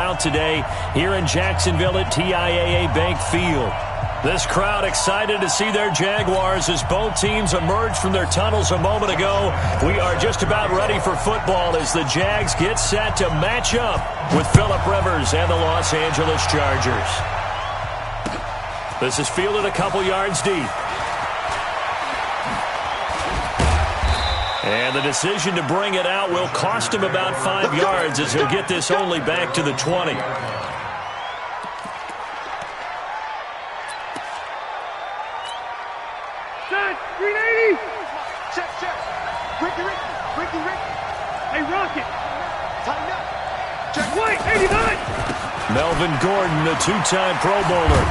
throughout today here in Jacksonville at TIAA Bank Field. This crowd excited to see their Jaguars as both teams emerge from their tunnels a moment ago. We are just about ready for football as the Jags get set to match up with Phillip Rivers and the Los Angeles Chargers. This is fielded a couple yards deep. And the decision to bring it out will cost him about 5 yards as he'll get this only back to the 20. Set, 380. Check. Ricky. Hey, Rocket. Tighten up. Check. White, 89. Melvin Gordon, a two-time Pro Bowler.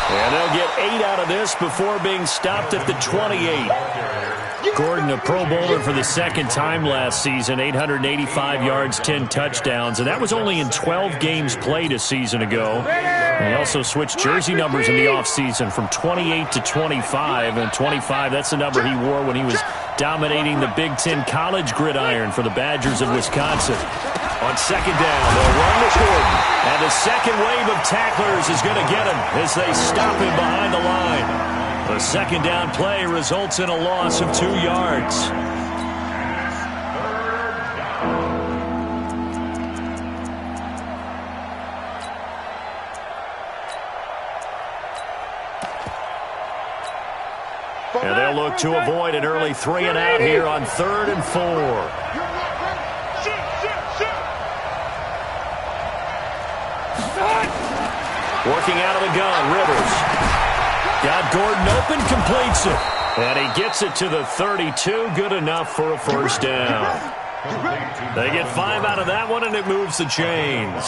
And they'll get 8 out of this before being stopped at the 28. Gordon, a Pro Bowler for the second time last season, 885 yards, 10 touchdowns, and that was only in 12 games played a season ago. And he also switched jersey numbers in the offseason from 28 to 25, and 25, that's the number he wore when he was dominating the Big Ten college gridiron for the Badgers of Wisconsin. On second down, they'll run to Gordon, and the second wave of tacklers is going to get him as they stop him behind the line. The second down play results in a loss of 2 yards. And they'll look to avoid an early 3 and out here on 3rd and 4. Working out of the gun, Rivers. Got Gordon open, completes it. And he gets it to the 32. Good enough for a first down. They get 5 out of that one, and it moves the chains.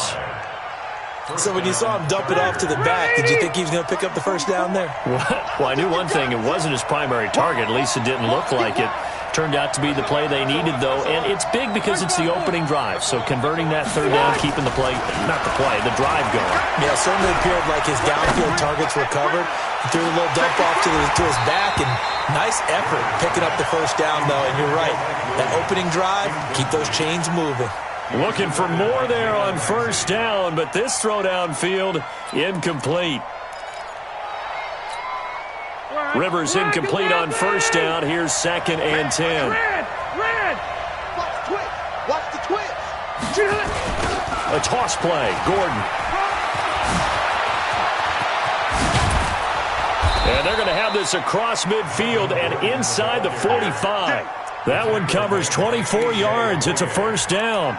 So when you saw him dump it off to the back, did you think he was going to pick up the first down there? Well, I knew one thing. It wasn't his primary target. At least it didn't look like it. Turned out to be the play they needed, though, and it's big because it's the opening drive. So converting that third down, keeping the play, not the play, the drive going. Yeah, certainly appeared like his downfield targets were covered. He threw a little dump off to his back, and nice effort picking up the first down, though. And you're right, that opening drive, keep those chains moving. Looking for more there on first down, but this throw downfield, incomplete. Rivers incomplete on first down. Here's 2nd and 10. Red. Watch the twitch. A toss play. Gordon. And they're going to have this across midfield and inside the 45. That one covers 24 yards. It's a first down.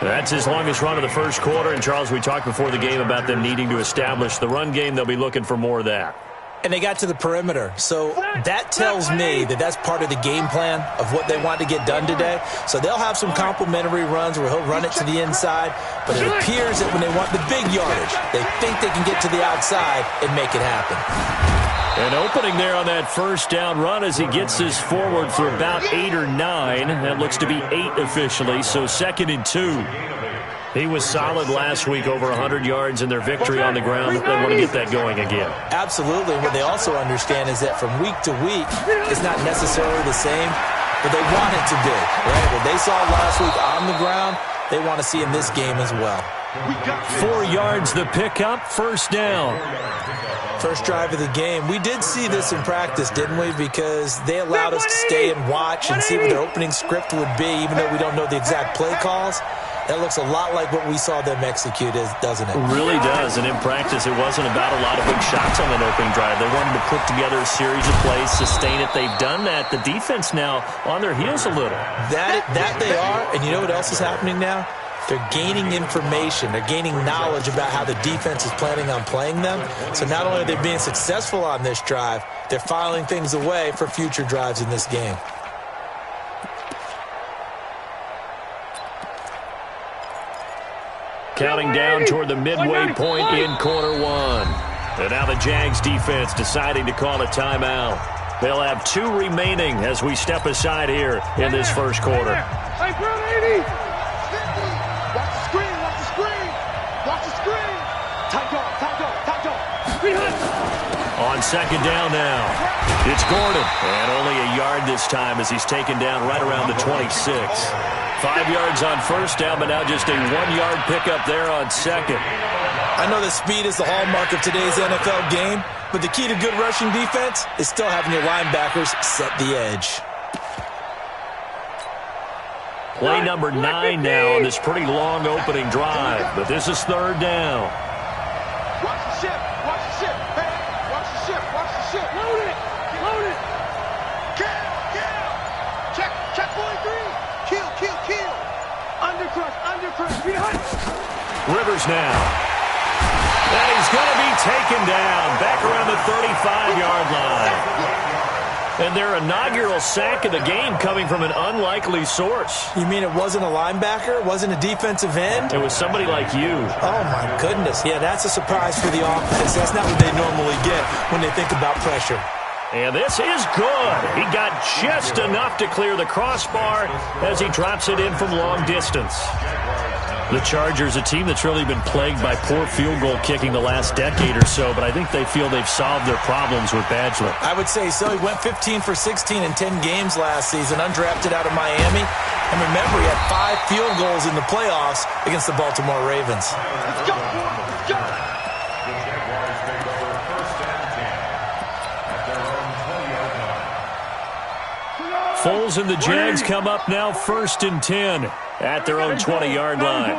That's his longest run of the first quarter. And, Charles, we talked before the game about them needing to establish the run game. They'll be looking for more of that. And they got to the perimeter. So that tells me that that's part of the game plan of what they want to get done today. So they'll have some complimentary runs where he'll run it to the inside. But it appears that when they want the big yardage, they think they can get to the outside and make it happen. An opening there on that first down run as he gets this forward for about 8 or 9. That looks to be 8 officially, so 2nd and 2. He was solid last week, over 100 yards in their victory on the ground. They want to get that going again. Absolutely. What they also understand is that from week to week, it's not necessarily the same, but they want it to be. Right? What they saw last week on the ground, they want to see in this game as well. 4 yards the pickup, first down. First drive of the game. We did see this in practice, didn't we? Because they allowed us to stay and watch and see what their opening script would be, even though we don't know the exact play calls. That looks a lot like what we saw them execute, doesn't it? It really does, and in practice, it wasn't about a lot of big shots on that opening drive. They wanted to put together a series of plays, sustain it. They've done that. The defense now on their heels a little. That they are, and you know what else is happening now? They're gaining information. They're gaining knowledge about how the defense is planning on playing them. So not only are they being successful on this drive, they're filing things away for future drives in this game. Counting down toward the midway point in quarter 1. And now the Jags defense deciding to call a timeout. They'll have 2 remaining as we step aside here in this first quarter. Hey, Brown 80. Watch the screen. Watch the screen. Tight go. On second down now, it's Gordon. And only a yard this time as he's taken down right around the 26. 5 yards on first down, but now just a 1-yard pickup there on second. I know that speed is the hallmark of today's NFL game, but the key to good rushing defense is still having your linebackers set the edge. Play number 9 now on this pretty long opening drive, but this is third down. Watch the ship. Watch the ship. Hey, watch the ship. Watch the ship. Load it. Load it. Kill. Check 43. Kill. Undercrush. Behind. Rivers now. And he's going to be taken down back around the 35-yard line. And their inaugural sack of the game coming from an unlikely source. You mean it wasn't a linebacker? It wasn't a defensive end? It was somebody like you. Oh, my goodness. Yeah, that's a surprise for the offense. That's not what they normally get when they think about pressure. And this is good. He got just enough to clear the crossbar as he drops it in from long distance. The Chargers, a team that's really been plagued by poor field goal kicking the last decade or so, but I think they feel they've solved their problems with Badgley. I would say so. He went 15 for 16 in 10 games last season, undrafted out of Miami. And remember, he had 5 field goals in the playoffs against the Baltimore Ravens. Let's go. Foles and the Jags come up now 1st and 10 at their own 20-yard line.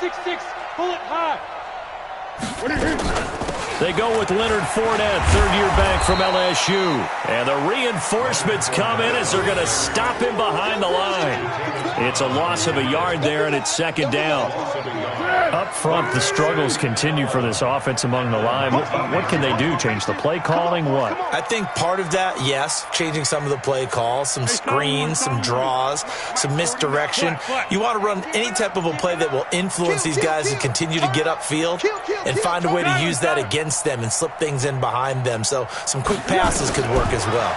36. Pull it high. They go with Leonard Fournette, third-year back from LSU. And the reinforcements come in as they're going to stop him behind the line. It's a loss of a yard there, and it's second down. Up front, the struggles continue for this offense among the line. What can they do? Change the play calling? What? I think part of that, yes, changing some of the play calls, some screens, some draws, some misdirection. You want to run any type of a play that will influence these guys to continue to get upfield and find a way to use that against them and slip things in behind them. So some quick passes could work as well.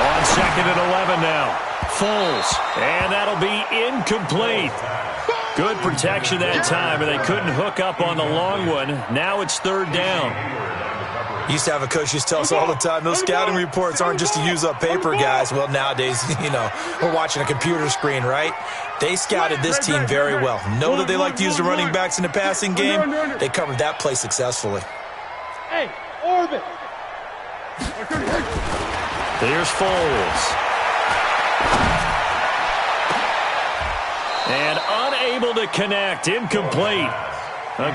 On second and 11 now. Foles, and that'll be incomplete. Good protection that time, and they couldn't hook up on the long one. Now it's third down. Used to have a coach used to tell us all the time, those scouting reports aren't just to use up paper, guys. Well, nowadays, we're watching a computer screen, right? They scouted this team very well. Know that they like to use the running backs in the passing game. They covered that play successfully. Hey, orbit. Here's Foles. And unable to connect, incomplete.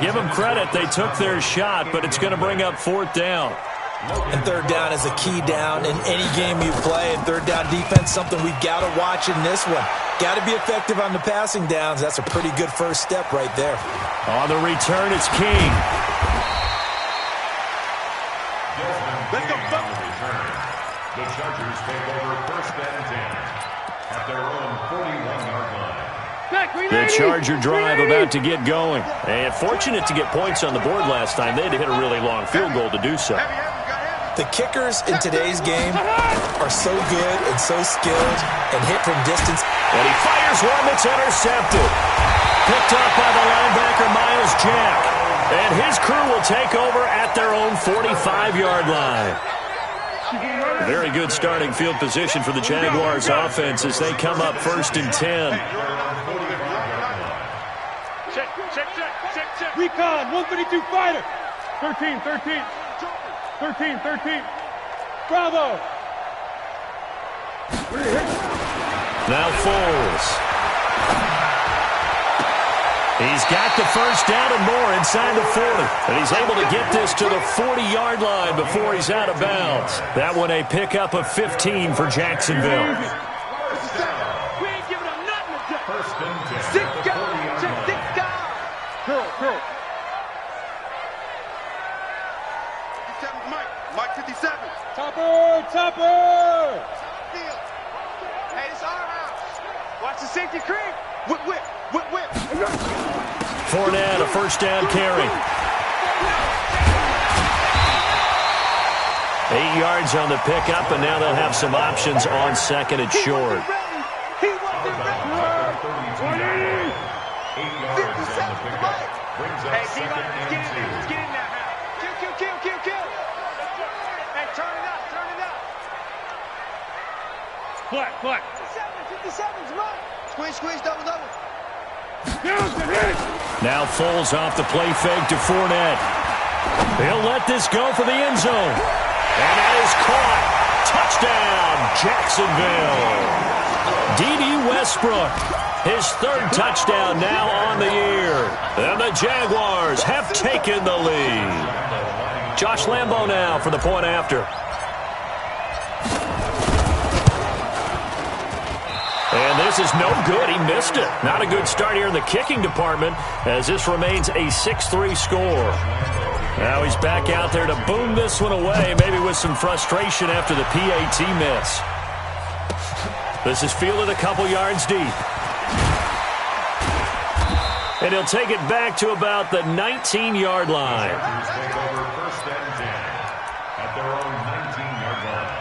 Give them credit, they took their shot, but it's going to bring up fourth down. And third down is a key down in any game you play. And third down defense, something we've got to watch in this one. Got to be effective on the passing downs. That's a pretty good first step right there. On the return, it's King. The Chargers take over 1st and 10 at their own 41-yard line. The Charger drive about to get going. And fortunate to get points on the board last time. They had to hit a really long field goal to do so. The kickers in today's game are so good and so skilled and hit from distance. And he fires one that's intercepted. Picked up by the linebacker, Miles Jack. And his crew will take over at their own 45-yard line. Very good starting field position for the Jaguars offense as they come up 1st and 10. Check. Recon, 132 fighter. 13. Bravo. Now Foles. He's got the first down and more inside the 40. And he's able to get this to the 40-yard line before he's out of bounds. That one a pickup of 15 for Jacksonville. We ain't giving them nothing to do. 6 guys. Check 6 guys. Curl. 57 Mike 57. Topper. Hey, it's our house. Watch the safety creep. Whip. Fournette, a first down carry. 8 yards on the pickup, and now they'll have some options on second and short. 8 yards on the pickup. Brings up second and 2. Let's get in there. Kill. Hey, turn it up. What? 57's right. Squeeze, double. Now Foles off the play fake to Fournette. He'll let this go for the end zone. And that is caught. Touchdown, Jacksonville. D.D. Westbrook, his 3rd touchdown now on the year. And the Jaguars have taken the lead. Josh Lambo now for the point after. And this is no good. He missed it. Not a good start here in the kicking department as this remains a 6-3 score. Now he's back out there to boom this one away, maybe with some frustration after the PAT miss. This is fielded a couple yards deep. And he'll take it back to about the 19-yard line. Take over 1st and 10 at their own 19-yard line.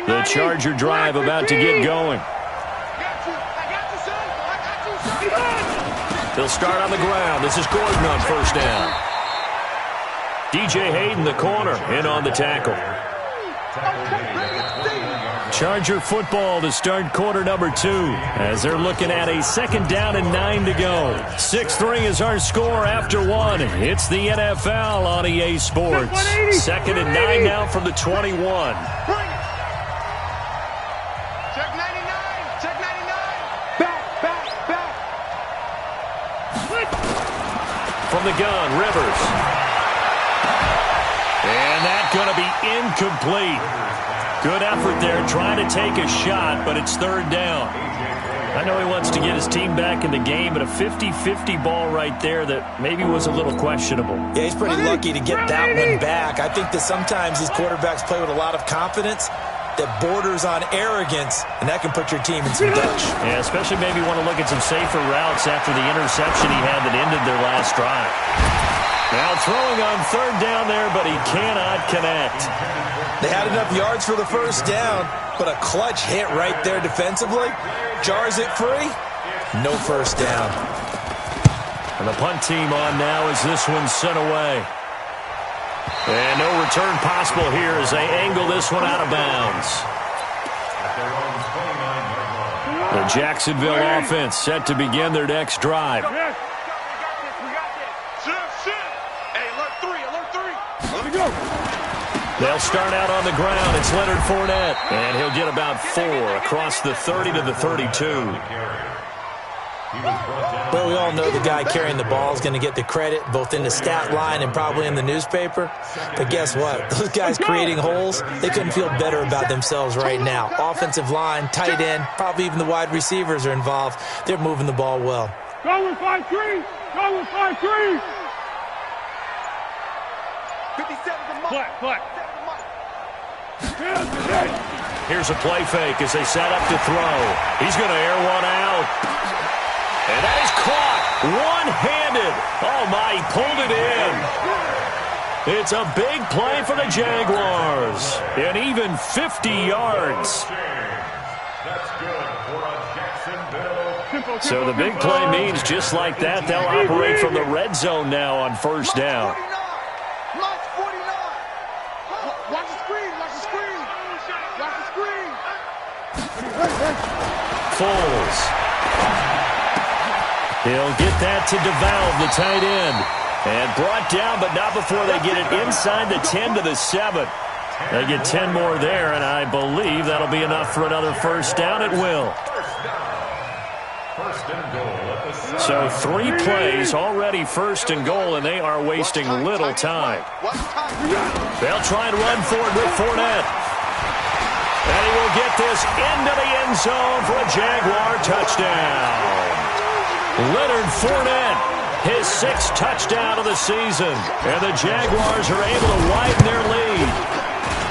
The Charger drive about to get going. They'll start on the ground. This is Gordon on 1st down. DJ Hayden, the corner, in on the tackle. Charger football to start quarter number 2 as they're looking at a 2nd down and 9 to go. 6-3 is our score after 1. It's the NFL on EA Sports. 2nd and 9 now from the 21. From the gun, Rivers. And that's going to be incomplete. Good effort there trying to take a shot, but it's 3rd down. I know he wants to get his team back in the game, but a 50-50 ball right there that maybe was a little questionable. Yeah, he's pretty lucky to get that one back. I think that sometimes these quarterbacks play with a lot of confidence that borders on arrogance, and that can put your team in some dutch. Yeah, especially maybe want to look at some safer routes after the interception he had that ended their last drive. Now throwing on 3rd down there, but he cannot connect. They had enough yards for the 1st down, but a clutch hit right there defensively. Jars it free. No 1st down. And the punt team on now as this one's sent away. And no return possible here as they angle this one out of bounds. The Jacksonville offense set to begin their next drive. Hey, alert 3. Let me go. They'll start out on the ground. It's Leonard Fournette. And he'll get about 4 across the 30 to the 32. Well, we all know the guy carrying the ball is going to get the credit both in the stat line and probably in the newspaper. But guess what? Those guys creating holes, they couldn't feel better about themselves right now. Offensive line, tight end, probably even the wide receivers are involved. They're moving the ball well. Go with 5-3. Go with 5-3. 57 to Mike. Here's a play fake as they set up to throw. He's going to air one out. And that is caught one-handed. Oh, my, he pulled it in. It's a big play for the Jaguars. And even 50 yards. So the big play means just like that, they'll operate from the red zone now on 1st down. Watch the screen. Foles. He'll get that to DeValve, the tight end. And brought down, but not before they get it inside the 10 to the 7. They get 10 more there, and I believe that'll be enough for another 1st down. It will. So 3 plays already 1st and goal, and they are wasting little time. They'll try and run forward with Fournette. And he will get this into the end zone for a Jaguar touchdown. Leonard Fournette, his 6th touchdown of the season. And the Jaguars are able to widen their lead.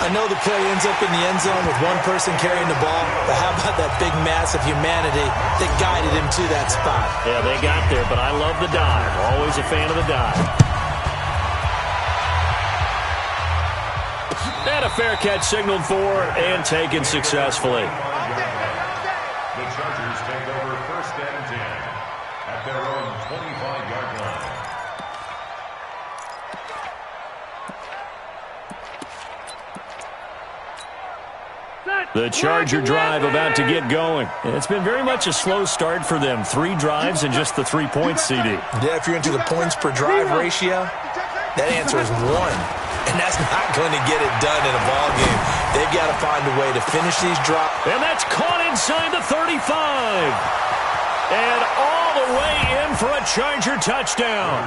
I know the play ends up in the end zone with one person carrying the ball, but how about that big mass of humanity that guided him to that spot? Yeah, they got there, but I love the dive. Always a fan of the dive. And a fair catch signaled for and taken successfully. The Chargers take over 1st and 10 at their own 25-yard line. The Charger drive about to get going. It's been very much a slow start for them. 3 drives and just the 3 points, CD. Yeah, if you're into the points per drive ratio, that answer is 1. And that's not going to get it done in a ball game. They've got to find a way to finish these drives. And that's caught inside the 35. And all the way in for a Charger touchdown.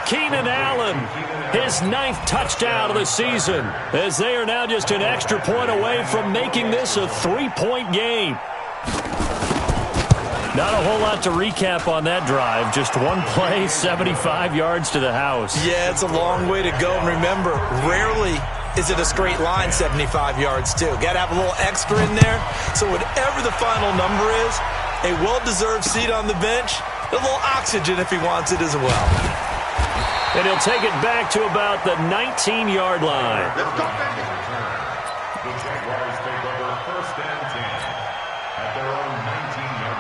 Keenan Allen, his 9th touchdown of the season, as they are now just an extra point away from making this a 3-point game. Not a whole lot to recap on that drive. Just one play, 75 yards to the house. Yeah, it's a long way to go. And remember, rarely is it a straight line 75 yards, too. Got to have a little extra in there. So whatever the final number is, a well-deserved seat on the bench, a little oxygen if he wants it as well. And he'll take it back to about the 19-yard line. The Jaguars take over 1st and 10 at their own 19-yard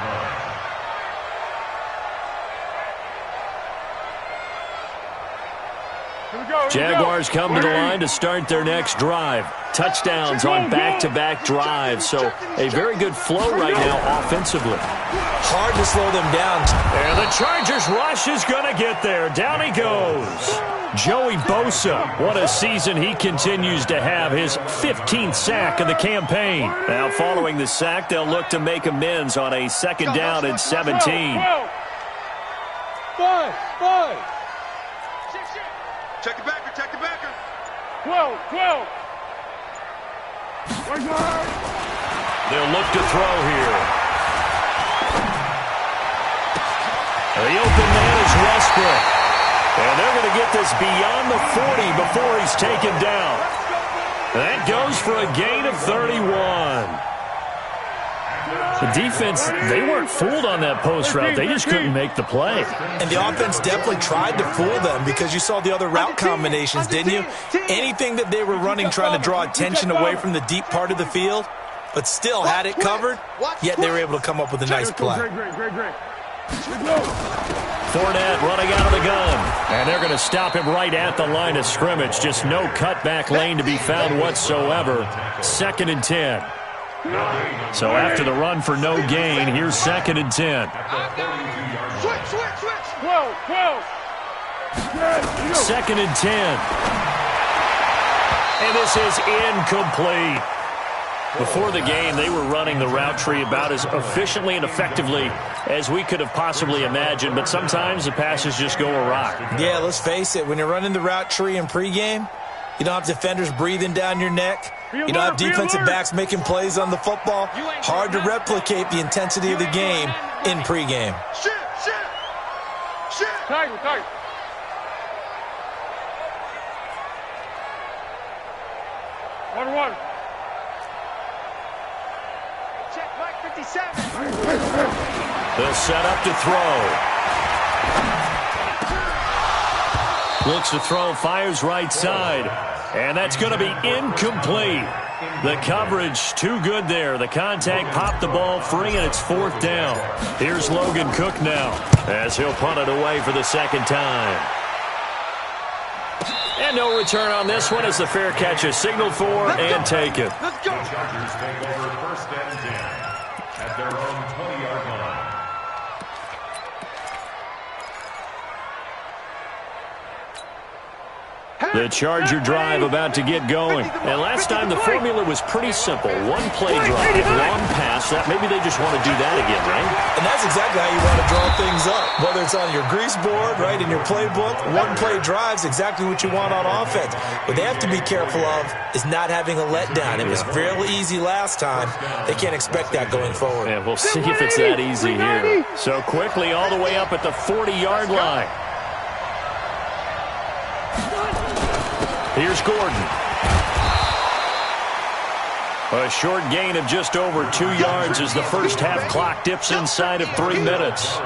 line. Jaguars come to the line to start their next drive. Touchdowns on back-to-back drives, so a very good flow right now offensively. Hard to slow them down. And the Chargers rush is going to get there. Down he goes. Joey Bosa, what a season he continues to have, his 15th sack of the campaign. Now following the sack, they'll look to make amends on a 2nd down and 17. Five. Check the backer, check the backer. 12. They'll look to throw here. The open man is Westbrook. And they're going to get this beyond the 40 before he's taken down. That goes for a gain of 31. The defense, they weren't fooled on that post route. They just couldn't make the play. And the offense definitely tried to fool them because you saw the other route combinations, didn't you? Anything that they were running trying to draw attention away from the deep part of the field, but still had it covered, yet they were able to come up with a nice play. Fournette running out of the gun. And they're going to stop him right at the line of scrimmage. Just no cutback lane to be found whatsoever. 2nd and 10. So after the run for no gain, here's 2nd and 10. Switch. 2nd and 10. And this is incomplete. Before the game, they were running the route tree about as efficiently and effectively as we could have possibly imagined, but sometimes the passes just go awry. Yeah, let's face it, when you're running the route tree in pregame, you don't have defenders breathing down your neck. You don't have defensive backs making plays on the football. Hard to replicate the intensity of the game in pregame. Shit. Tight. 1-1. Check right 57. They'll set up to throw. Looks to throw, fires right side. And that's going to be incomplete. The coverage too good there. The contact popped the ball free, and it's 4th down. Here's Logan Cook now as he'll punt it away for the 2nd time. And no return on this one as the fair catch is signaled for and taken. Let's go. The Chargers take over 1st and 10 at their own 20-yard line. The Charger drive about to get going. And last time the formula was pretty simple. One play drive, long pass. That maybe they just want to do that again, right? And that's exactly how you want to draw things up. Whether it's on your grease board, right, in your playbook, one play drive's exactly what you want on offense. What they have to be careful of is not having a letdown. It was fairly easy last time. They can't expect that going forward. Yeah, we'll see if it's that easy here. So quickly all the way up at the 40-yard line. Here's Gordon. A short gain of just over 2 yards as the first half clock dips inside of 3 minutes.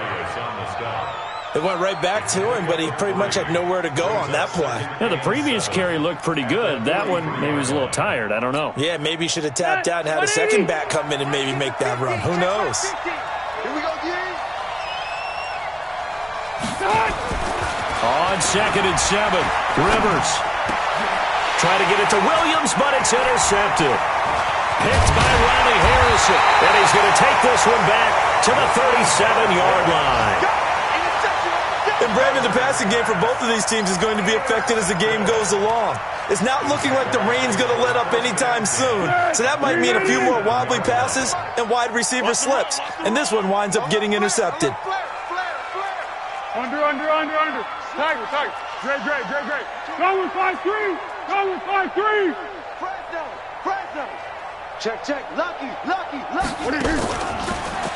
It went right back to him, but he pretty much had nowhere to go on that play. Yeah, the previous carry looked pretty good. That one, maybe he was a little tired. I don't know. Yeah, maybe he should have tapped out and had a second back come in and maybe make that run. Who knows? Here we go, D. On 2nd and 7, Rivers. Try to get it to Williams, but it's intercepted. Picked by Ronnie Harrison. And he's going to take this one back to the 37-yard line. And Brandon, the passing game for both of these teams is going to be affected as the game goes along. It's not looking like the rain's going to let up anytime soon. So that might mean a few more wobbly passes and wide receiver slips. And this one winds up getting intercepted. Under. Tiger. Dre. Go with 5-3. Fresno. Check. Lucky. What are you?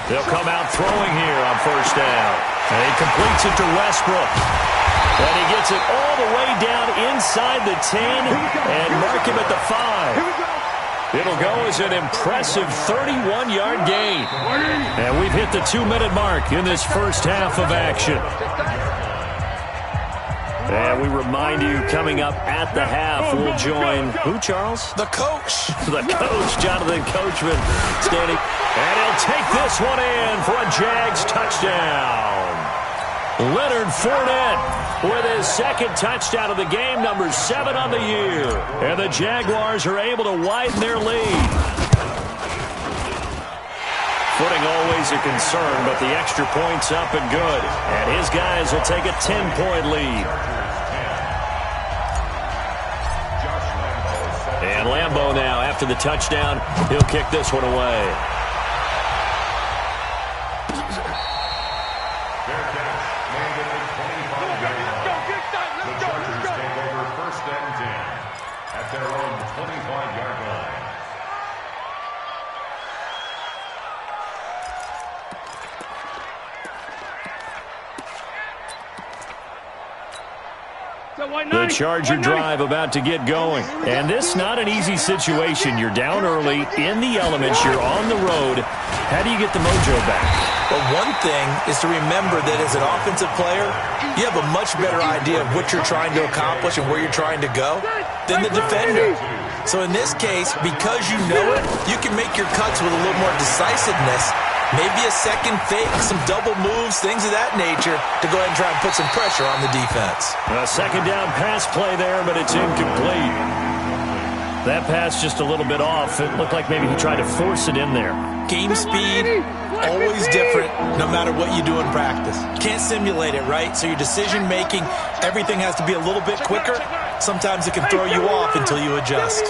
They'll come out throwing here on 1st down. And he completes it to Westbrook. And he gets it all the way down inside the 10 and mark him at the 5. It'll go as an impressive 31-yard gain. And we've hit the 2-minute mark in this first half of action. And we remind you, coming up at the half, we'll join who, Charles? The coach. The coach, Jonathan Coachman, standing. And he'll take this one in for a Jags touchdown. Leonard Fournette with his 2nd touchdown of the game, number 7 on the year. And the Jaguars are able to widen their lead. Footing always a concern, but the extra point's up and good. And his guys will take a 10-point lead. And Lambeau now, after the touchdown, he'll kick this one away. Fair catch made at the 25-yard line. The Chargers take over 1st and 10 at their own 25-yard line. The Charger drive about to get going. And this not an easy situation. You're down early, in the elements, you're on the road. How do you get the mojo back? Well, one thing is to remember that as an offensive player, you have a much better idea of what you're trying to accomplish and where you're trying to go than the defender. So in this case, because you know it, you can make your cuts with a little more decisiveness. Maybe a second fake, some double moves, things of that nature to go ahead and try and put some pressure on the defense. A 2nd down pass play there, but it's incomplete. That pass just a little bit off. It looked like maybe he tried to force it in there. Game speed, always different no matter what you do in practice. Can't simulate it, right? So your decision-making, everything has to be a little bit quicker. Sometimes it can throw you off until you adjust.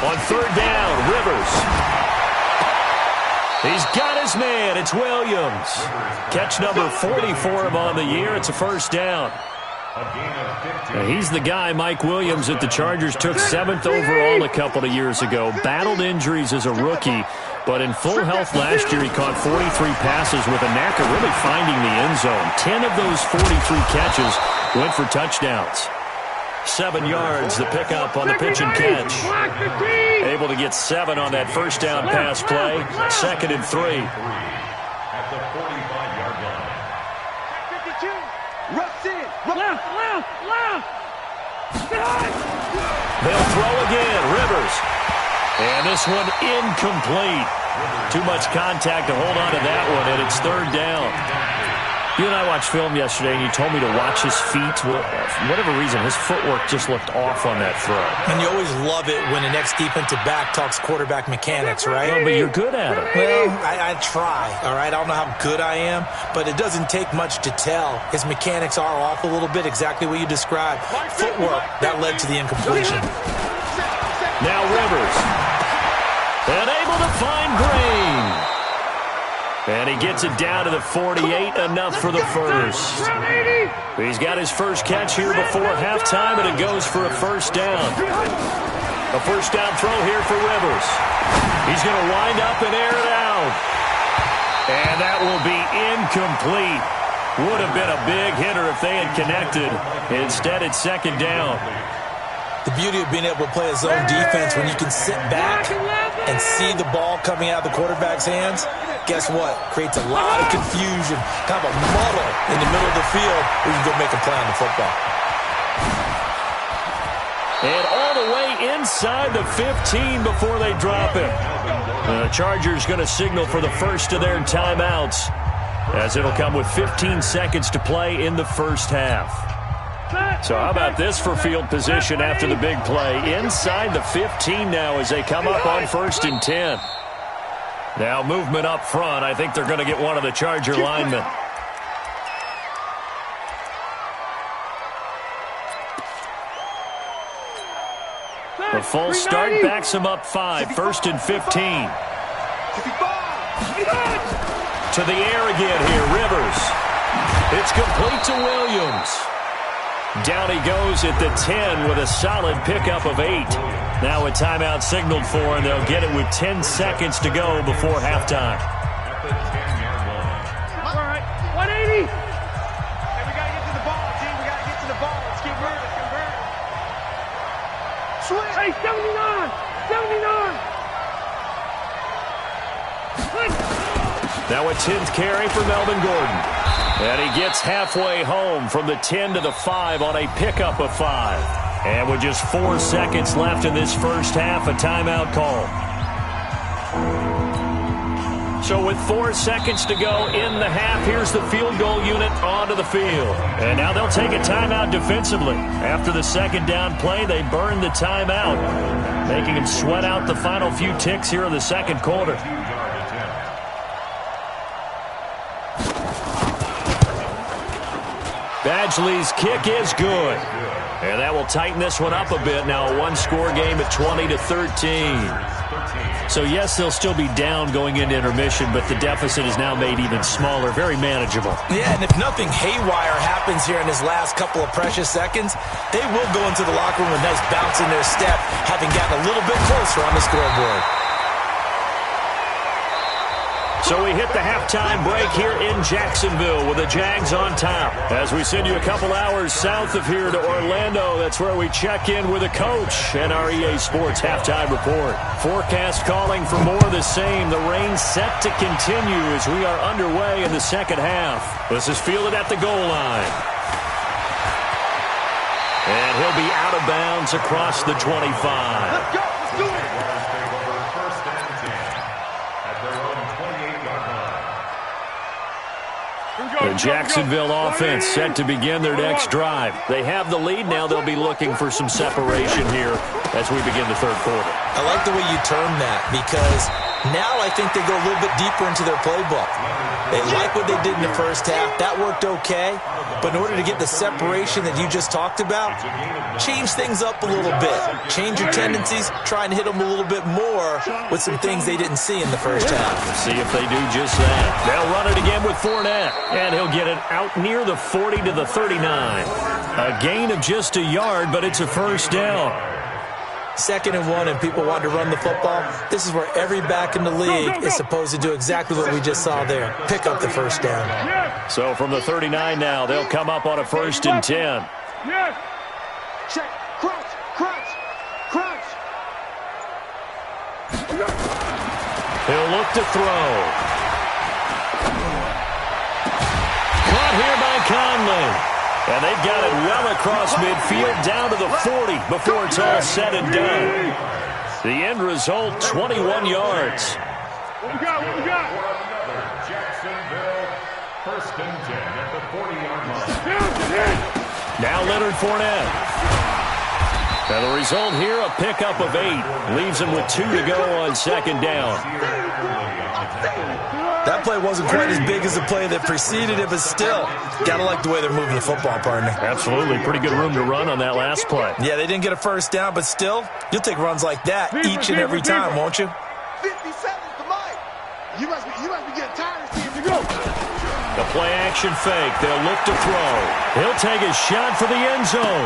On 3rd down, Rivers. He's got his man. It's Williams. Catch number 40 for him on the year. It's a 1st down. Now, he's the guy, Mike Williams, that the Chargers took 7th overall a couple of years ago. Battled injuries as a rookie, but in full health last year, he caught 43 passes with a knack of really finding the end zone. 10 of those 43 catches went for touchdowns. 7 yards, the pickup on the pitch and catch. Able to get 7 on that 1st down pass play. 2nd and 3. At the 45-yard line. 52. Rush in. Left. They'll throw again. Rivers. And this one incomplete. Too much contact to hold on to that one, and it's 3rd down. You and I watched film yesterday, and you told me to watch his feet. For whatever reason, his footwork just looked off on that throw. And you always love it when the next defensive back talks quarterback mechanics, right? Well, but you're good at it. Well, I try, all right? I don't know how good I am, but it doesn't take much to tell. His mechanics are off a little bit, exactly what you described. Footwork, that led to the incompletion. Now Rivers. And able to find Green. And he gets it down to the 48, enough for the 1st. He's got his first catch here before halftime, and it goes for a 1st down. A 1st down throw here for Rivers. He's going to wind up and air it out. And that will be incomplete. Would have been a big hitter if they had connected. Instead, it's 2nd down. The beauty of being able to play a zone defense when you can sit back and see the ball coming out of the quarterback's hands, guess what? Creates a lot of confusion, kind of a muddle in the middle of the field where you can go make a play on the football. And all the way inside the 15 before they drop it. The Chargers going to signal for the first of their timeouts, as it'll come with 15 seconds to play in the first half. So how about this for field position after the big play? Inside the 15 now as they come up on 1st and 10. Now movement up front. I think they're going to get one of the Charger linemen. The false start backs him up 5. 1st and 15. To the air again here, Rivers. It's complete to Williams. Down he goes at the 10 with a solid pickup of 8. Now a timeout signaled for, and they'll get it with 10 seconds to go before halftime. All right, 180. Hey, we got to get to the ball, G. We got to get to the ball. Let's get rid of it. Switch. Hey, 79. 79. Now a 10th carry for Melvin Gordon. And he gets halfway home from the 10 to the 5 on a pickup of 5. And with just 4 seconds left in this first half, a timeout call. So with 4 seconds to go in the half, here's the field goal unit onto the field. And now they'll take a timeout defensively. After the second down play, they burn the timeout, making them sweat out the final few ticks here in the second quarter. Badgley's kick is good. And that will tighten this one up a bit. Now a one-score game at 20-13. So, yes, they'll still be down going into intermission, but the deficit is now made even smaller. Very manageable. Yeah, and if nothing haywire happens here in his last couple of precious seconds, they will go into the locker room with a nice bounce in their step, having gotten a little bit closer on the scoreboard. So we hit the halftime break here in Jacksonville with the Jags on top. As we send you a couple hours south of here to Orlando, that's where we check in with a coach and our EA Sports halftime report. Forecast calling for more of the same. The rain set to continue as we are underway in the second half. This is fielded at the goal line. And he'll be out of bounds across the 25. Let's go. Let's do it. The Jacksonville offense set to begin their next drive. They have the lead. Now they'll be looking for some separation here as we begin the third quarter. I like the way you term that, because now I think they go a little bit deeper into their playbook. They like what they did in the first half. That worked okay. But in order to get the separation that you just talked about, change things up a little bit. Change your tendencies. Try and hit them a little bit more with some things they didn't see in the first half. See if they do just that. They'll run it again with Fournette. And he'll get it out near the 40 to the 39. A gain of just a yard, but it's a first down. 2nd and 1, and people want to run the football. This is where every back in the league is supposed to do exactly what we just saw there. Pick up the first down. So from the 39 now, they'll come up on a 1st and 10. Yes. Check. Crunch. Crunch. Crunch. He'll look to throw. Caught here by Conley. And they've got it well across midfield down to the 40 before it's all said and done. The end result, 21 yards. What we got? What we got? Jacksonville, 1st and 10 at the 40-yard line. Now Leonard Fournette. And the result here, a pickup of 8. Leaves him with 2 to go on 2nd down. That play wasn't quite as big as the play that preceded it, but still, gotta like the way they're moving the football, partner. Absolutely. Pretty good room to run on that last play. Yeah, they didn't get a first down, but still, you'll take runs like that each and every time, won't you? 50 seconds to Mike. You must be getting tired of seeing me go. The play action fake. They'll look to throw. He'll take a shot for the end zone.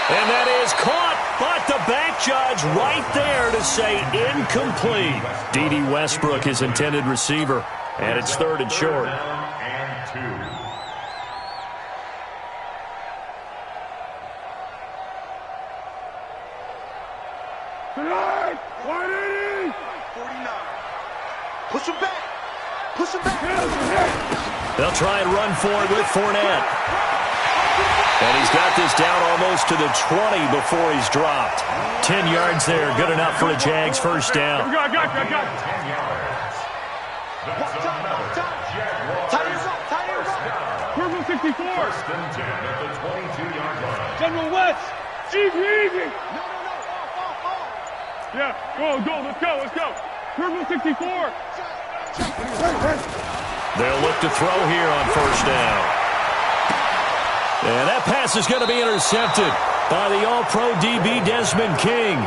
And that is caught, but the back judge right there to say incomplete. D.D. Westbrook, his intended receiver, and it's 3rd and short. And 2. Tonight, 180. Push him back. Push him back. They'll try and run for it with Fournette. And he's got this down almost to the 20 before he's dropped. 10 yards there, good enough for a Jags first down. I got you. 10 yards. That's another Jaguar first down. Purple 64. First and 10 at the 22-yard line. General West. Easy. No. Off. Yeah, go. Let's go. Purple 64. They'll look to throw here on first down. And that pass is going to be intercepted by the All-Pro DB Desmond King.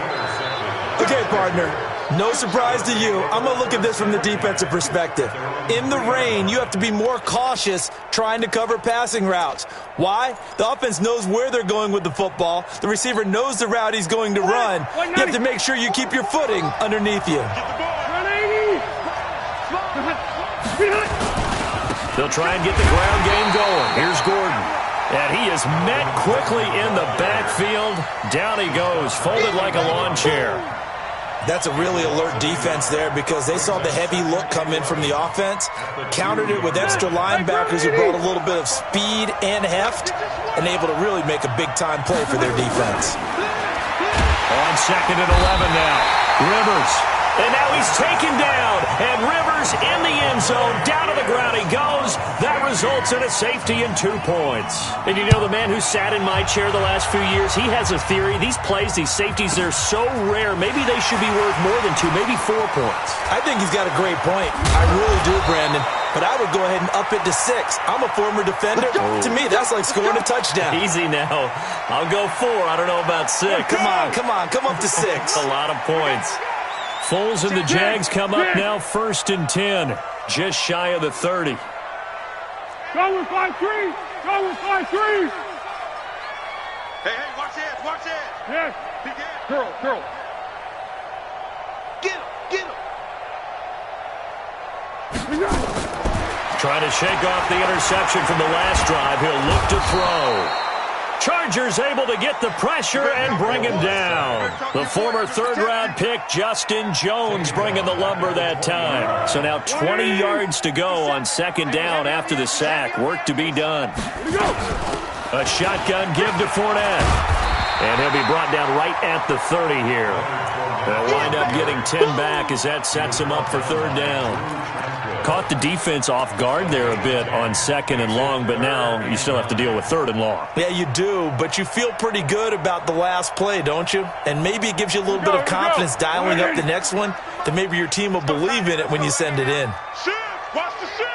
Okay, partner, no surprise to you. I'm going to look at this from the defensive perspective. In the rain, you have to be more cautious trying to cover passing routes. Why? The offense knows where they're going with the football. The receiver knows the route he's going to run. You have to make sure you keep your footing underneath you. 180. They'll try and get the ground game going. Here's Gordon. And he is met quickly in the backfield. Down he goes, folded like a lawn chair. That's a really alert defense there because they saw the heavy look come in from the offense, countered it with extra linebackers who brought a little bit of speed and heft, and able to really make a big-time play for their defense. On second and 11 now. Rivers. And now he's taken down. And Rivers in the end zone. Down to the ground he goes. That results in a safety and 2 points. And you know, the man who sat in my chair the last few years, he has a theory. These plays, these safeties, they're so rare. Maybe they should be worth more than 2, maybe 4 points. I think he's got a great point. I really do, Brandon. But I would go ahead and up it to 6. I'm a former defender. To me, that's like scoring a touchdown. Easy now. I'll go 4. I don't know about 6. Come on. Come up to 6. A lot of points. Foles and the Jags come up now first and 10. Just shy of the 30. Go with 5-3. Hey, watch this. Yes. Girl. Get him. Trying to shake off the interception from the last drive. He'll look to throw. Chargers able to get the pressure and bring him down. The former third-round pick, Justin Jones, bringing the lumber that time. So now 20 yards to go on second down after the sack. Work to be done. A shotgun give to Fournette. And he'll be brought down right at the 30 here. They'll wind up getting 10 back as that sets him up for third down. Caught the defense off guard there a bit on second and long, but now you still have to deal with third and long. Yeah, you do, but you feel pretty good about the last play, don't you? And maybe it gives you a little bit of confidence dialing up the next one that maybe your team will believe in it when you send it in. Watch the shift.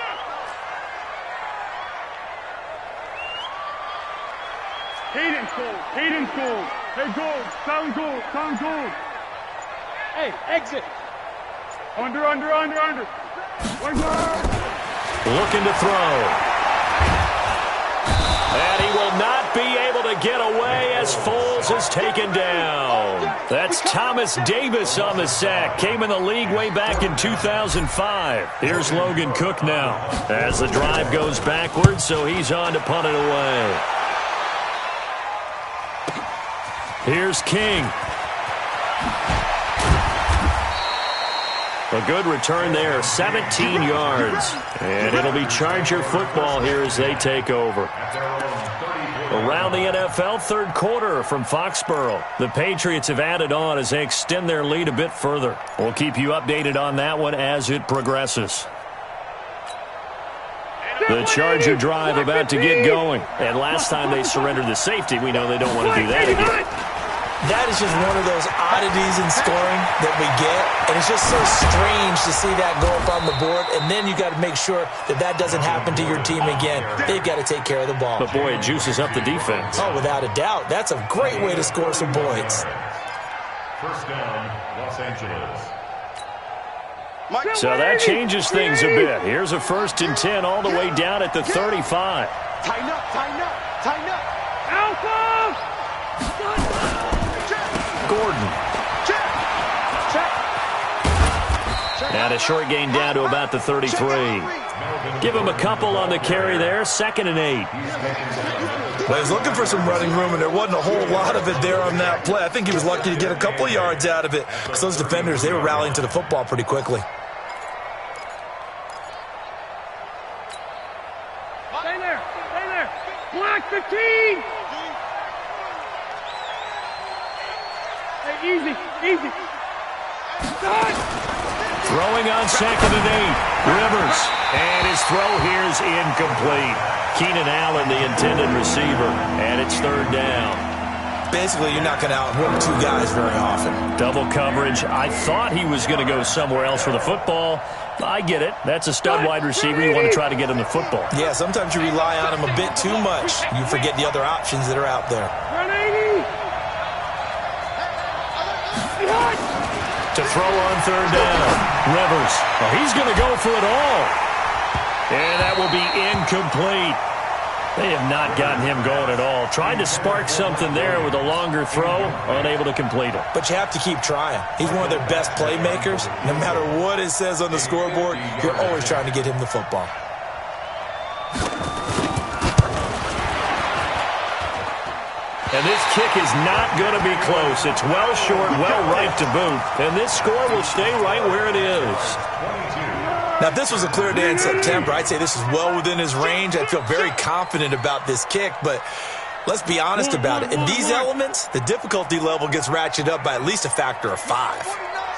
Hayden's gold. Hey, gold. Sound gold. Hey, exit. Under. Looking to throw. And he will not be able to get away as Foles is taken down. That's Thomas Davis on the sack. Came in the league way back in 2005. Here's Logan Cook now as the drive goes backwards, so he's on to punt it away. Here's King. A good return there, 17 yards. And it'll be Charger football here as they take over. Around the NFL, third quarter from Foxborough. The Patriots have added on as they extend their lead a bit further. We'll keep you updated on that one as it progresses. The Charger drive about to get going. And last time they surrendered the safety, we know they don't want to do that again. That is just one of those oddities in scoring that we get, and it's just so strange to see that go up on the board, and then you got to make sure that doesn't happen to your team again. They've got to take care of the ball. But, boy, it juices up the defense. Oh, without a doubt. That's a great way to score some points. First down, Los Angeles. So that changes things a bit. Here's a first and 10 all the way down at the 35. Tighten up. Alpha! Gordon. And a short gain down to about the 33. Give him a couple on the carry there. 2nd and 8. Well, he was looking for some running room, and there wasn't a whole lot of it there on that play. I think he was lucky to get a couple of yards out of it because those defenders, they were rallying to the football pretty quickly. Stay there. Stay there. Black 15. Hey, easy. Easy. Start. Throwing on 2nd and 8. Rivers. And his throw here is incomplete. Keenan Allen, the intended receiver. And it's 3rd down. Basically, you're not going to outwork 2 guys very often. Double coverage. I thought he was going to go somewhere else for the football. I get it. That's a stud wide receiver. You want to try to get him the football. Yeah, sometimes you rely on him a bit too much. You forget the other options that are out there. 180. To throw on 3rd down. Rivers. Well, he's going to go for it all. And that will be incomplete. They have not gotten him going at all. Tried to spark something there with a longer throw, unable to complete it. But you have to keep trying. He's one of their best playmakers. No matter what it says on the scoreboard, you're always trying to get him the football. And this kick is not going to be close. It's well short, well right to boot. And this score will stay right where it is. Now, if this was a clear day in September, I'd say this is well within his range. I'd feel very confident about this kick, but let's be honest about it. In these elements, the difficulty level gets ratcheted up by at least a factor of 5.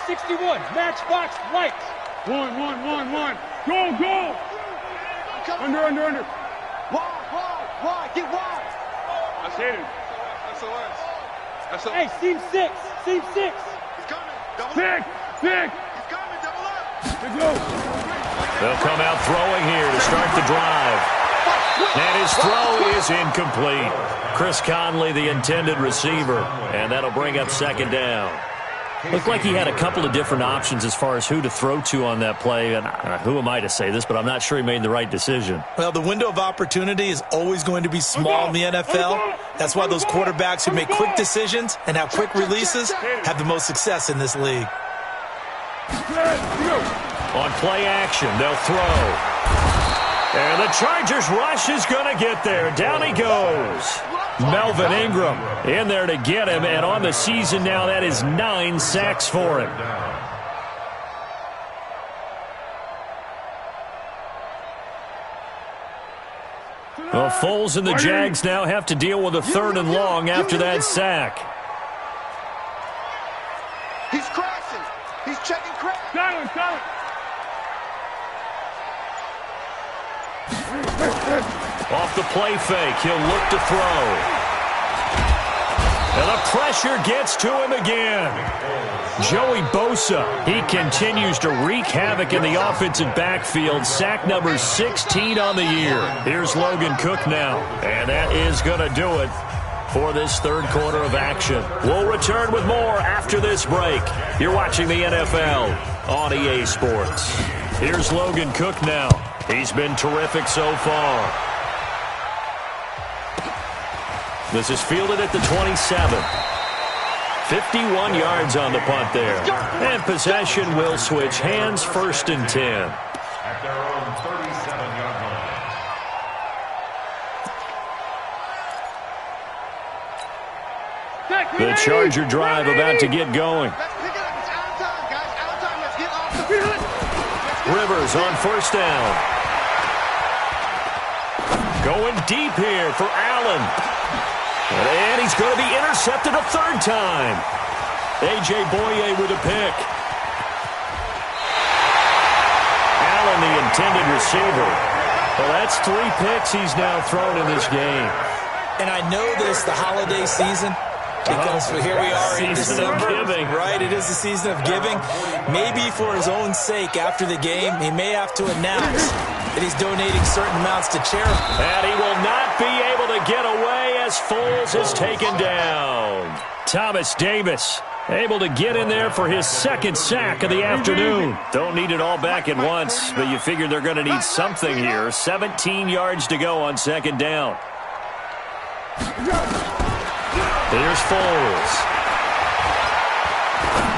61. Matchbox lights. 1. Go, go. Under. Wide. Get wide. I said it. SOS. Hey, seam 6. Seam 6. He's coming. Double up. Pick. He's coming. Double up. Let's go. They'll come out throwing here to start the drive. And his throw is incomplete. Chris Conley, the intended receiver. And that'll bring up 2nd down. Looked like he had a couple of different options as far as who to throw to on that play. And who am I to say this, but I'm not sure he made the right decision. Well, the window of opportunity is always going to be small in the NFL. That's why those quarterbacks who make quick decisions and have quick releases have the most success in this league. On play action, they'll throw. And the Chargers rush is going to get there. Down he goes. Melvin Ingram in there to get him. And on the season now, that is 9 sacks for him. Well, Foles and the Jags now have to deal with a 3rd and long after that sack. He's crashing. He's checking crash. Silent. Off the play fake, he'll look to throw. And the pressure gets to him again. Joey Bosa, he continues to wreak havoc in the offensive backfield. Sack number 16 on the year. Here's Logan Cook now. And that is going to do it for this 3rd quarter of action. We'll return with more after this break. You're watching the NFL on EA Sports. Here's Logan Cook now. He's been terrific so far. This is fielded at the 27. 51 yards on the punt there. And possession will switch hands, 1st and 10. At their own 37-yard line. The Charger drive about to get going. Let's pick it up. It's out of time, guys. Out of time. Let's get off the field. Rivers on 1st down. Going deep here for Allen. And he's going to be intercepted a 3rd time. A.J. Boye with a pick. Allen, the intended receiver. Well, that's 3 picks he's now thrown in this game. And I know this, the holiday season, because here we are in December, right? It is the season of giving. Maybe for his own sake, after the game, he may have to announce that he's donating certain amounts to charity. And he will not be able to get away as Foles is taken down. Thomas Davis able to get in there for his 2nd sack of the afternoon. Don't need it all back at once, but you figure they're going to need something here. 17 yards to go on 2nd down. Here's Foles.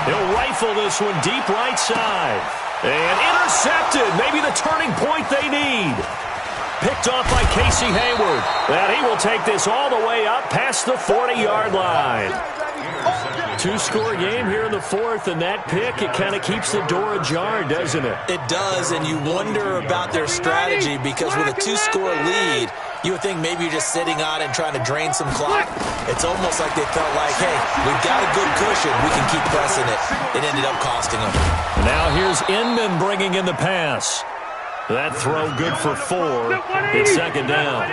He'll rifle this one deep right side. And intercepted. Maybe the turning point they need. Picked off by Casey Hayward. And he will take this all the way up past the 40-yard line. Two-score game here in the fourth, and that pick, it kind of keeps the door ajar, doesn't it? It does, and you wonder about their strategy because with a two-score lead, you would think maybe you're just sitting on it and trying to drain some clock. It's almost like they felt like, hey, we've got a good cushion. We can keep pressing it. It ended up costing them. Now here's Inman bringing in the pass. That throw good for 4. It's second down.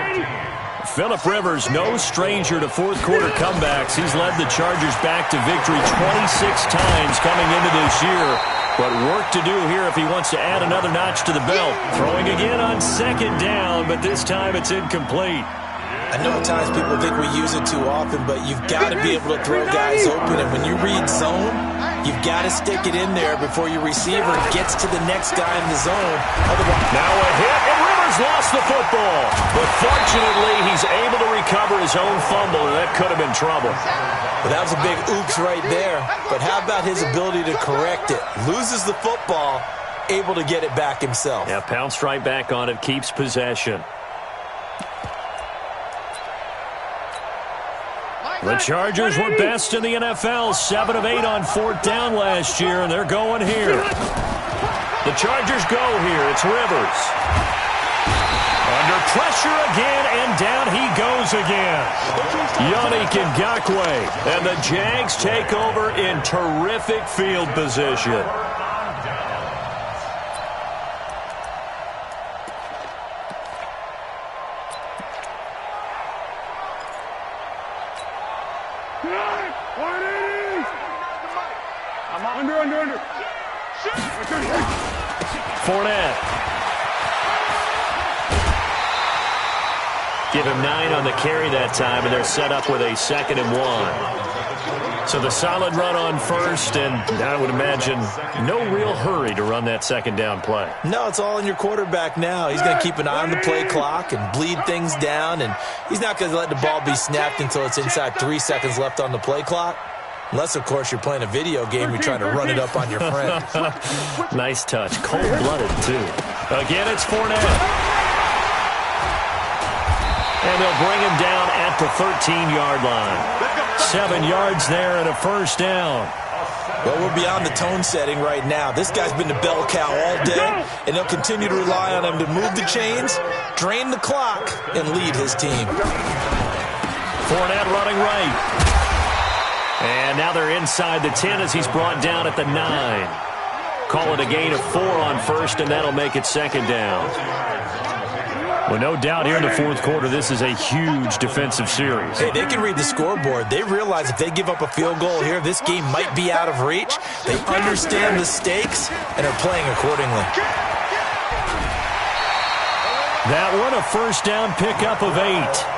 Phillip Rivers, no stranger to fourth-quarter comebacks. He's led the Chargers back to victory 26 times coming into this year. But work to do here if he wants to add another notch to the belt. Throwing again on second down, but this time it's incomplete. I know at times people think we use it too often, but you've got to be able to throw guys open. And when you read zone, you've got to stick it in there before your receiver gets to the next guy in the zone. Otherwise, now a hit, and Rivers lost the football. But fortunately, he's able to recover his own fumble, and that could have been trouble. But that was a big oops right there. But how about his ability to correct it? Loses the football, able to get it back himself. Yeah, pounced right back on it, keeps possession. The Chargers were best in the NFL, 7 of 8 on fourth down last year, and they're going here. The Chargers go here. It's Rivers. Under pressure again, and down he goes again. Yannick Ngakoue, and the Jags take over in terrific field position. Under. Fournette. Give him 9 on the carry that time, and they're set up with a 2nd and 1. So the solid run on first, and I would imagine no real hurry to run that second down play. No, it's all in your quarterback now. He's going to keep an eye on the play clock and bleed things down, and he's not going to let the ball be snapped until it's inside 3 seconds left on the play clock. Unless, of course, you're playing a video game, you're trying to run it up on your friend. Nice touch. Cold-blooded, too. Again, it's Fournette. And they'll bring him down at the 13-yard line. 7 yards there and a first down. Well, we're beyond the tone setting right now. This guy's been the bell cow all day, and they'll continue to rely on him to move the chains, drain the clock, and lead his team. Fournette running right. And now they're inside the 10 as he's brought down at the 9. Call it a gain of 4 on first, and that'll make it second down. Well, no doubt here in the fourth quarter, this is a huge defensive series. Hey, they can read the scoreboard. They realize if they give up a field goal here, this game might be out of reach. They understand the stakes and are playing accordingly. That one, a first down pickup of 8.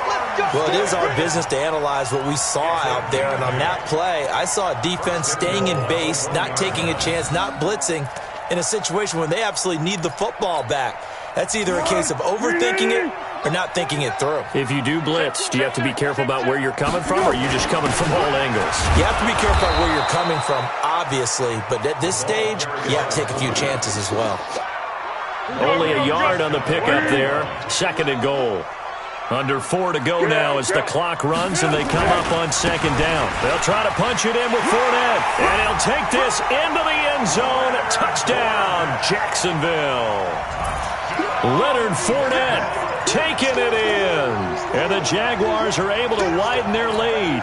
Well, it is our business to analyze what we saw out there, and on that play, I saw a defense staying in base, not taking a chance, not blitzing, in a situation when they absolutely need the football back. That's either a case of overthinking it or not thinking it through. If you do blitz, do you have to be careful about where you're coming from, or are you just coming from all angles? You have to be careful about where you're coming from, obviously, but at this stage, you have to take a few chances as well. Only a yard on the pickup there, 2nd and goal. Under 4 to go now as the clock runs and they come up on second down. They'll try to punch it in with Fournette. And he'll take this into the end zone. Touchdown, Jacksonville. Leonard Fournette taking it in. And the Jaguars are able to widen their lead.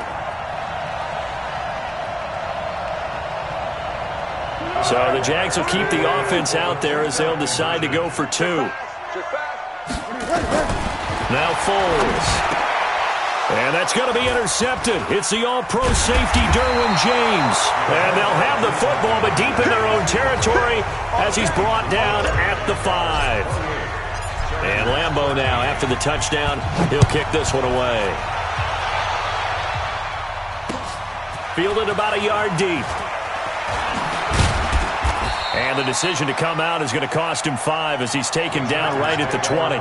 So the Jags will keep the offense out there as they'll decide to go for 2. Now Foles. And that's going to be intercepted. It's the all-pro safety Derwin James. And they'll have the football, but deep in their own territory as he's brought down at the 5. And Lambeau now, after the touchdown, he'll kick this one away. Fielded about a yard deep. And the decision to come out is going to cost him 5 as he's taken down right at the 20.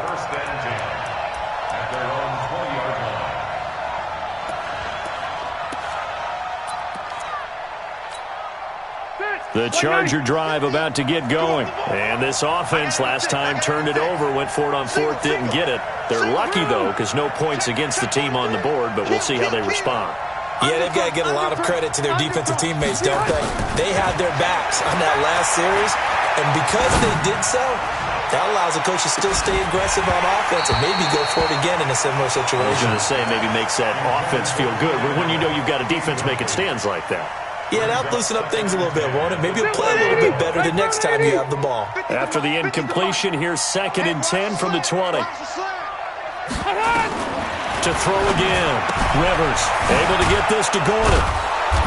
The Charger drive about to get going. And this offense last time turned it over, went for it on 4th, didn't get it. They're lucky, though, because no points against the team on the board, but we'll see how they respond. Yeah, they've got to get a lot of credit to their defensive teammates, don't they? They had their backs on that last series, and because they did so, that allows the coach to still stay aggressive on offense and maybe go for it again in a similar situation. I was going to say, maybe makes that offense feel good. But when you know you've got a defense making stands like that. Yeah, that'll loosen up things a little bit, won't it? Maybe you'll play a little bit better the next time you have the ball. After the incompletion, here's 2nd and 10 from the 20. To throw again. Rivers able to get this to Gordon.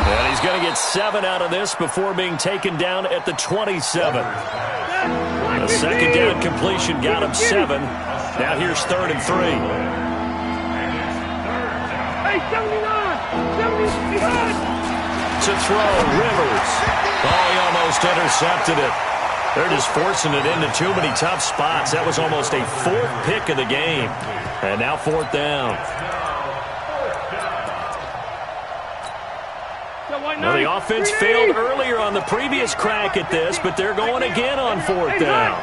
And he's going to get 7 out of this before being taken down at the 27. A second down completion got him 7. Now here's 3rd and 3. Hey, 79! To throw, Rivers. Oh, he almost intercepted it. They're just forcing it into too many tough spots. That was almost a 4th pick of the game. And now 4th down. Now the offense failed earlier on the previous crack at this, but they're going again on 4th down.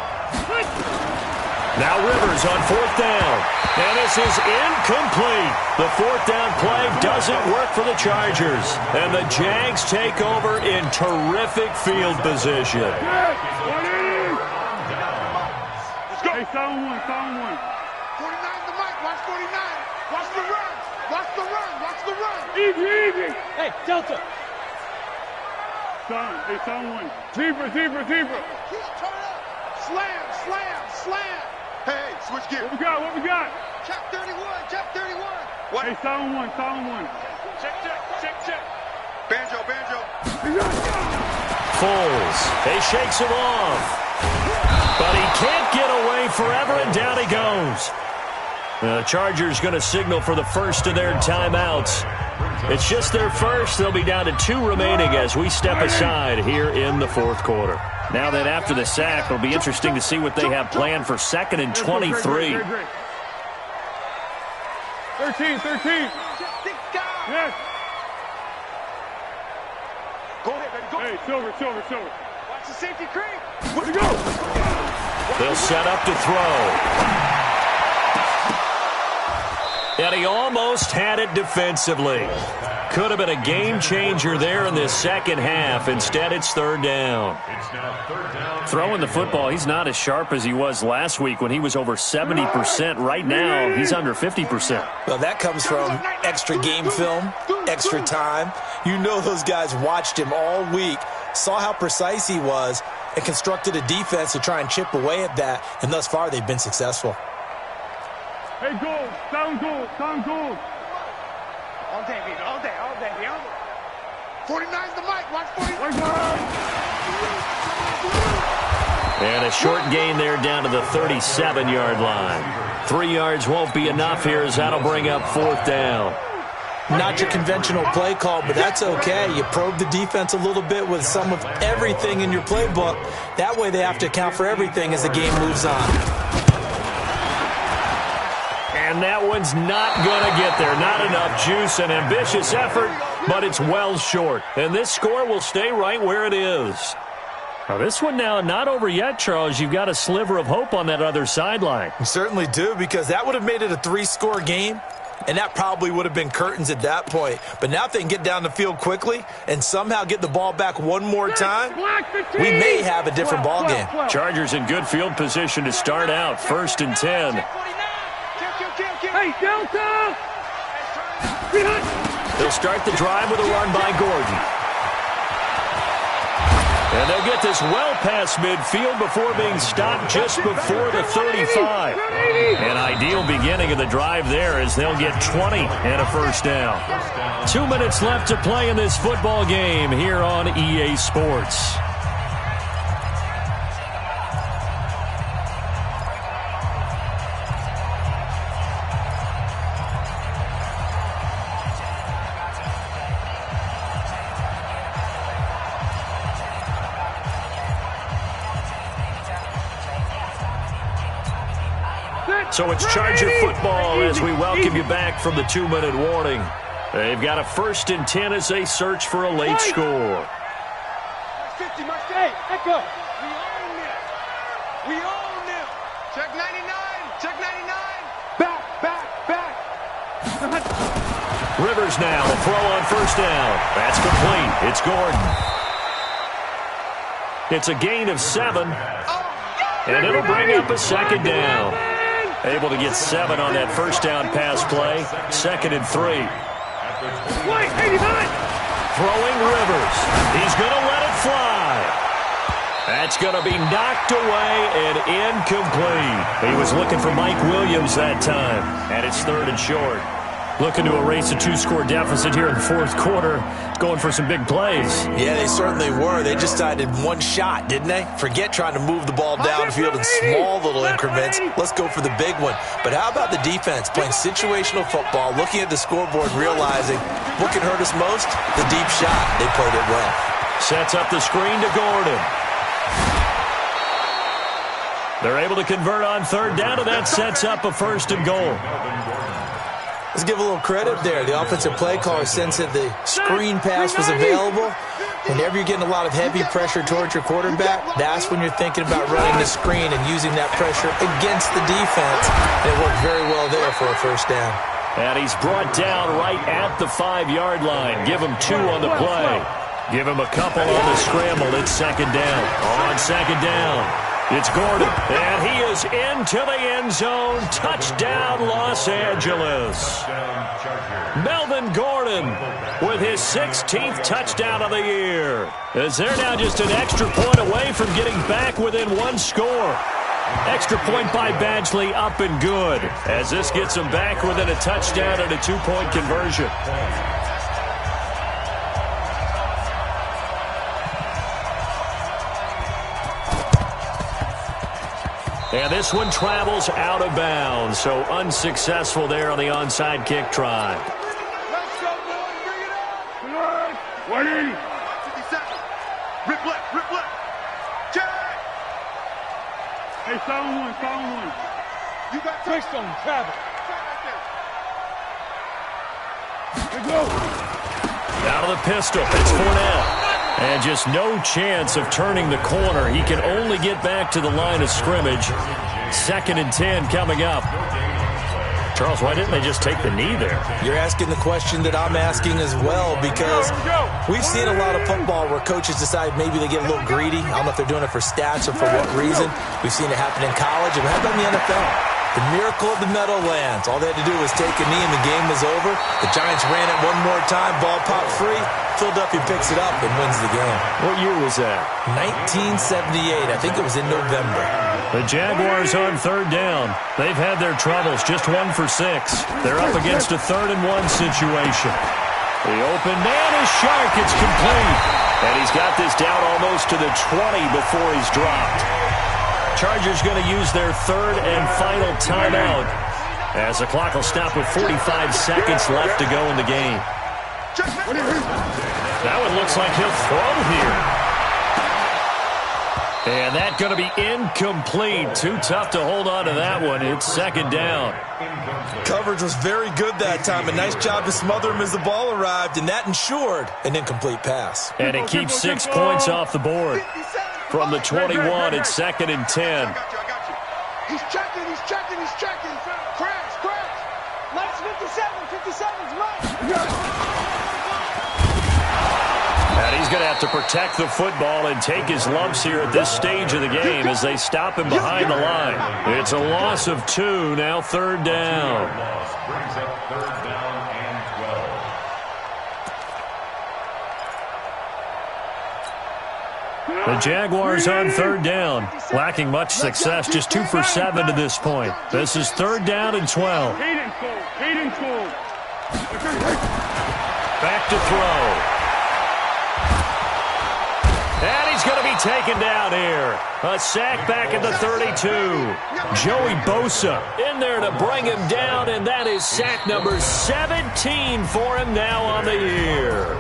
Now Rivers on 4th down. And this is incomplete. The 4th down play doesn't work for the Chargers. And the Jags take over in terrific field position. Let's go. Hey, 7-1, 7-1. 49 the mic. Watch 49. Watch the run. Watch the run. Watch the run. Easy. Hey, Delta. Hey, 7-1. Zebra. Turn up. Slam. Hey, switch gear. What we got? Check 31. What? Hey, 7-1. Check. Banjo. Foles. He shakes him off. But he can't get away forever, and down he goes. The Chargers going to signal for the first of their timeouts. It's just their first. They'll be down to 2 remaining as we step aside here in the 4th quarter. Now that after the sack, it'll be interesting to see what they have planned for 2nd and 23. 13. Yes. Go ahead, baby. Go. Hey, silver. Watch the safety creep. Where'd he go? They'll set up to throw. And he almost had it defensively. Could have been a game changer there in this second half. Instead, it's 3rd down. Throwing the football, he's not as sharp as he was last week when he was over 70%. Right now, he's under 50%. Well, that comes from extra game film, extra time. You know those guys watched him all week, saw how precise he was, and constructed a defense to try and chip away at that. And thus far, they've been successful. Hey, goal. Sound goal. All day, baby. 49's the mic. Watch 49. And a short gain there down to the 37-yard line. 3 yards won't be enough here as that'll bring up 4th down. Not your conventional play call, but that's okay. You probe the defense a little bit with some of everything in your playbook. That way they have to account for everything as the game moves on. And that one's not going to get there. Not enough juice. An ambitious effort, but it's well short. And this score will stay right where it is. Now, this one now not over yet, Charles. You've got a sliver of hope on that other sideline. You certainly do, because that would have made it a 3-score game, and that probably would have been curtains at that point. But now if they can get down the field quickly and somehow get the ball back one more time, we may have a different ball game. Chargers in good field position to start out. 1st and 10. Hey, Delta! They'll start the drive with a run by Gordon. And they'll get this well past midfield before being stopped just before the 35. An ideal beginning of the drive there as they'll get 20 and a 1st down. 2 minutes left to play in this football game here on EA Sports. So it's Charger football as we welcome you back from the 2-minute warning. They've got a 1st and 10 as they search for a late score. 50, hey, echo. We own them. Check 99. Back. Rivers now, a throw on first down. That's complete. It's Gordon. It's a gain of 7, and it'll bring up a second down. Able to get 7 on that first down pass play. 2nd and 3. Throwing Rivers. He's going to let it fly. That's going to be knocked away and incomplete. He was looking for Mike Williams that time, and it's 3rd and short. Looking to erase a 2-score deficit here in the 4th quarter. Going for some big plays. Yeah, they certainly were. They just decided one shot, didn't they? Forget trying to move the ball downfield in small little increments. Let's go for the big one. But how about the defense playing situational football, looking at the scoreboard, realizing what can hurt us most? The deep shot. They played it well. Sets up the screen to Gordon. They're able to convert on 3rd down, and that sets up a 1st and goal. Let's give a little credit there. The offensive play caller sensed that the screen pass was available. Whenever you're getting a lot of heavy pressure towards your quarterback, that's when you're thinking about running the screen and using that pressure against the defense. And it worked very well there for a 1st down. And he's brought down right at the 5-yard line. Give him 2 on the play. Give him a couple on the scramble. It's 2nd down. On 2nd down, it's Gordon, and he is into the end zone. Touchdown, Los Angeles. Melvin Gordon with his 16th touchdown of the year. As they're now just an extra point away from getting back within 1 score. Extra point by Badgley, up and good. As this gets them back within a touchdown and a 2-point conversion. And this one travels out of bounds, so unsuccessful there on the onside kick try. Let's go, boys. Bring it on. 180. 57. Rip left. Jack. Hey, sound one. You got Fix them, Travis. Right Let's go. Out of the pistol, it's Fournette. And just no chance of turning the corner. He can only get back to the line of scrimmage. 2nd and 10 coming up. Charles, why didn't they just take the knee there? You're asking the question that I'm asking as well, because we've seen a lot of football where coaches decide maybe they get a little greedy. I don't know if they're doing it for stats or for what reason. We've seen it happen in college, and we have done in the NFL. The miracle of the Meadowlands. All they had to do was take a knee and the game was over. The Giants ran it one more time. Ball popped free. Philadelphia picks it up and wins the game. What year was that? 1978. I think it was in November. The Jaguars on 3rd down. They've had their troubles. Just 1 for 6. They're up against a 3rd and 1 situation. The open man is Shark. It's complete. And he's got this down almost to the 20 before he's dropped. Chargers going to use their 3rd and final timeout as the clock will stop with 45 seconds left to go in the game. That one looks like he'll throw here. And that's going to be incomplete. Too tough to hold on to that one. It's 2nd down. Coverage was very good that time. A nice job to smother him as the ball arrived, and that ensured an incomplete pass. And it keeps 6 points off the board. From the 21, it's 2nd and 10. I got you. He's checking. Crash. Lights 57. 57's right. And he's going to have to protect the football and take his lumps here at this stage of the game as they stop him behind the line. It's a loss of 2, now 3rd down. Brings up 3rd down and 12. The Jaguars on 3rd down. Lacking much success, just 2 for 7 to this point. This is 3rd down and 12. Hayden Cole. Back to throw. And he's going to be taken down here. A sack back at the 32. Joey Bosa in there to bring him down, and that is sack number 17 for him now on the year.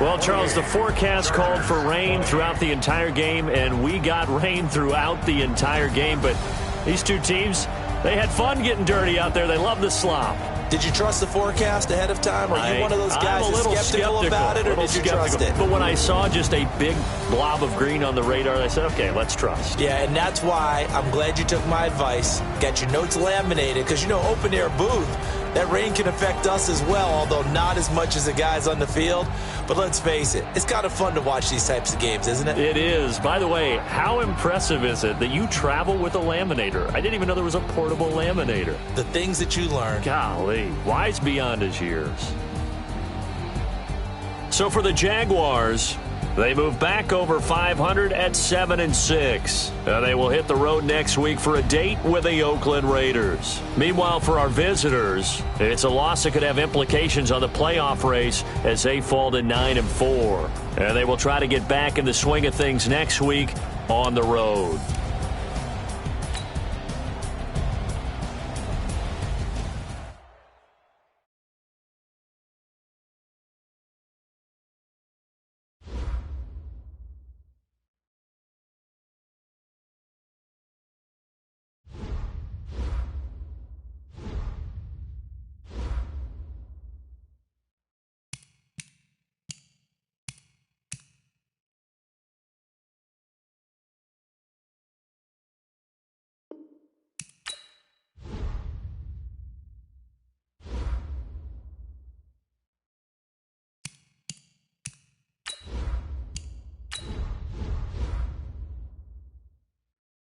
Well, Charles, the forecast called for rain throughout the entire game, and we got rain throughout the entire game. But these two teams, they had fun getting dirty out there. They love the slop. Did you trust the forecast ahead of time? Are you one of those guys that's skeptical about it, or did you trust it? But when I saw just a big blob of green on the radar, I said, okay, let's trust. Yeah, and that's why I'm glad you took my advice. Got your notes laminated, because, open air booth, that rain can affect us as well, although not as much as the guys on the field. But let's face it, it's kind of fun to watch these types of games, isn't it? It is. By the way, how impressive is it that you travel with a laminator? I didn't even know there was a portable laminator. The things that you learn. Golly, wise beyond his years. So for the Jaguars, they move back over 500 at 7-6. They will hit the road next week for a date with the Oakland Raiders. Meanwhile, for our visitors, it's a loss that could have implications on the playoff race as they fall to 9-4. And they will try to get back in the swing of things next week on the road.